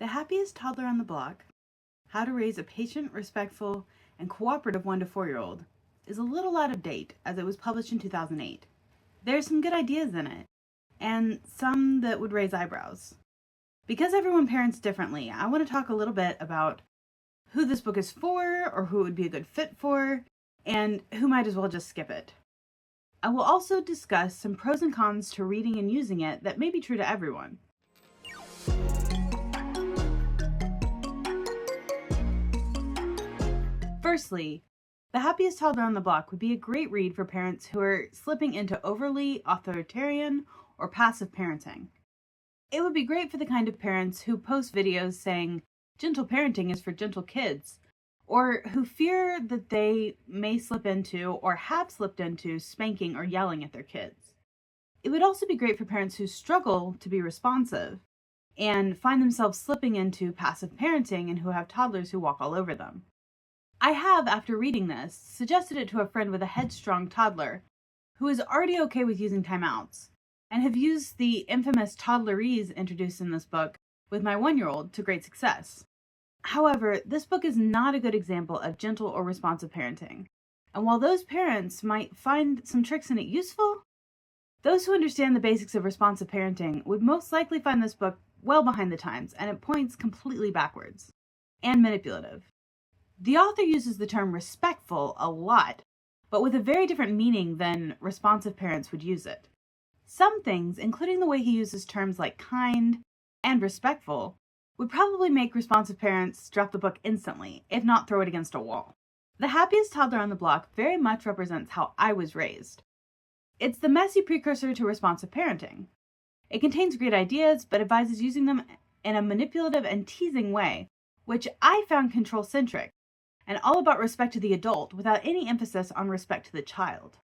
The Happiest Toddler on the Block, How to Raise a Patient, Respectful, and Cooperative 1 to 4-year-old, is a little out of date as it was published in 2008. There are some good ideas in it, and some that would raise eyebrows. Because everyone parents differently, I want to talk a little bit about who this book is for, or who it would be a good fit for, and who might as well just skip it. I will also discuss some pros and cons to reading and using it that may be true to everyone. Firstly, The Happiest Toddler on the Block would be a great read for parents who are slipping into overly authoritarian or passive parenting. It would be great for the kind of parents who post videos saying gentle parenting is for gentle kids, or who fear that they may slip into or have slipped into spanking or yelling at their kids. It would also be great for parents who struggle to be responsive and find themselves slipping into passive parenting and who have toddlers who walk all over them. I have, after reading this, suggested it to a friend with a headstrong toddler who is already okay with using timeouts, and have used the infamous toddlerese introduced in this book with my 1-year-old to great success. However, this book is not a good example of gentle or responsive parenting, and while those parents might find some tricks in it useful, those who understand the basics of responsive parenting would most likely find this book well behind the times, and at points completely backwards and manipulative. The author uses the term respectful a lot, but with a very different meaning than responsive parents would use it. Some things, including the way he uses terms like kind and respectful, would probably make responsive parents drop the book instantly, if not throw it against a wall. The Happiest Toddler on the Block very much represents how I was raised. It's the messy precursor to responsive parenting. It contains great ideas, but advises using them in a manipulative and teasing way, which I found control-centric, and all about respect to the adult without any emphasis on respect to the child.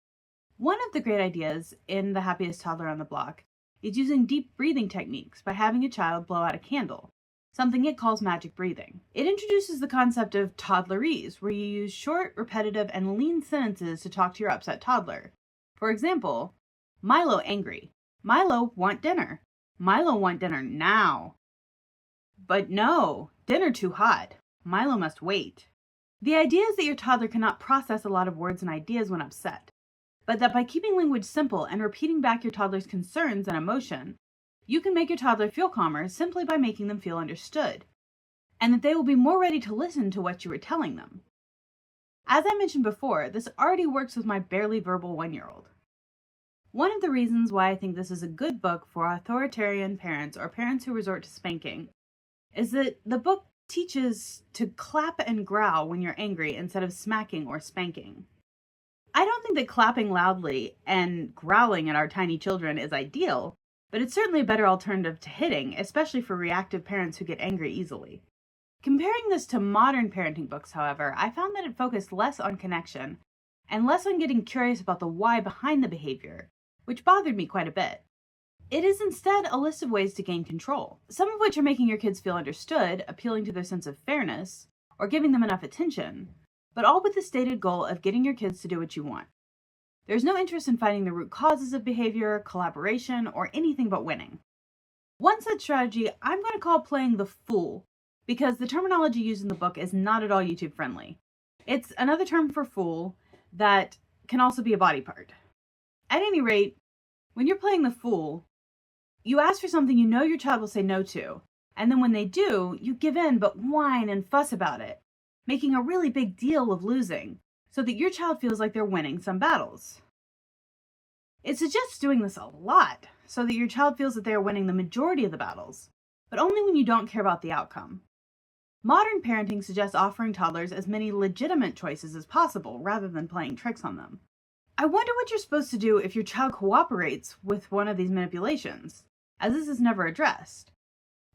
One of the great ideas in The Happiest Toddler on the Block is using deep breathing techniques by having a child blow out a candle, something it calls magic breathing. It introduces the concept of toddlerese, where you use short, repetitive, and lean sentences to talk to your upset toddler. For example, Milo angry. Milo want dinner. Milo want dinner now. But no, dinner too hot. Milo must wait. The idea is that your toddler cannot process a lot of words and ideas when upset, but that by keeping language simple and repeating back your toddler's concerns and emotion, you can make your toddler feel calmer simply by making them feel understood, and that they will be more ready to listen to what you are telling them. As I mentioned before, this already works with my barely verbal 1-year-old. One of the reasons why I think this is a good book for authoritarian parents or parents who resort to spanking is that the book teaches to clap and growl when you're angry instead of smacking or spanking. I don't think that clapping loudly and growling at our tiny children is ideal, but it's certainly a better alternative to hitting, especially for reactive parents who get angry easily. Comparing this to modern parenting books, however, I found that it focused less on connection and less on getting curious about the why behind the behavior, which bothered me quite a bit. It is instead a list of ways to gain control, some of which are making your kids feel understood, appealing to their sense of fairness, or giving them enough attention, but all with the stated goal of getting your kids to do what you want. There's no interest in finding the root causes of behavior, collaboration, or anything but winning. One such strategy I'm going to call playing the fool, because the terminology used in the book is not at all YouTube friendly. It's another term for fool that can also be a body part. At any rate, when you're playing the fool, you ask for something you know your child will say no to, and then when they do, you give in but whine and fuss about it, making a really big deal of losing, so that your child feels like they're winning some battles. It suggests doing this a lot, so that your child feels that they are winning the majority of the battles, but only when you don't care about the outcome. Modern parenting suggests offering toddlers as many legitimate choices as possible, rather than playing tricks on them. I wonder what you're supposed to do if your child cooperates with one of these manipulations, as this is never addressed.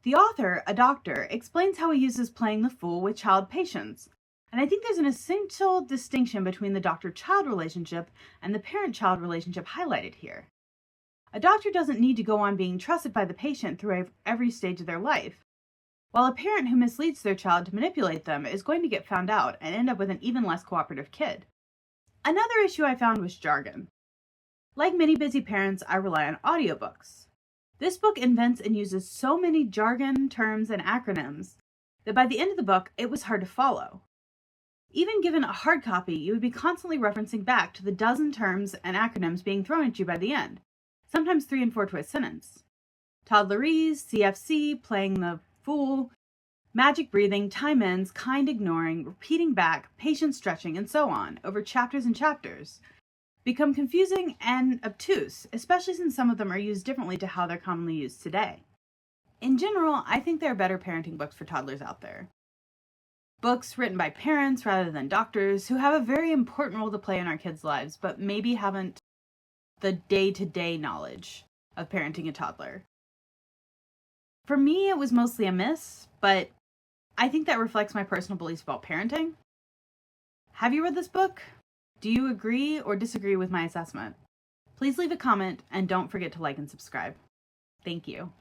The author, a doctor, explains how he uses playing the fool with child patients, and I think there's an essential distinction between the doctor-child relationship and the parent-child relationship highlighted here. A doctor doesn't need to go on being trusted by the patient through every stage of their life, while a parent who misleads their child to manipulate them is going to get found out and end up with an even less cooperative kid. Another issue I found was jargon. Like many busy parents, I rely on audiobooks. This book invents and uses so many jargon, terms, and acronyms that by the end of the book, it was hard to follow. Even given a hard copy, you would be constantly referencing back to the dozen terms and acronyms being thrown at you by the end, sometimes 3 and 4 to a sentence. Toddlerese, CFC, playing the fool, magic breathing, time ends, kind ignoring, repeating back, patient stretching, and so on, over chapters and chapters, become confusing and obtuse, especially since some of them are used differently to how they're commonly used today. In general, I think there are better parenting books for toddlers out there. Books written by parents rather than doctors who have a very important role to play in our kids' lives, but maybe haven't the day-to-day knowledge of parenting a toddler. For me, it was mostly a miss, but I think that reflects my personal beliefs about parenting. Have you read this book? Do you agree or disagree with my assessment? Please leave a comment and don't forget to like and subscribe. Thank you.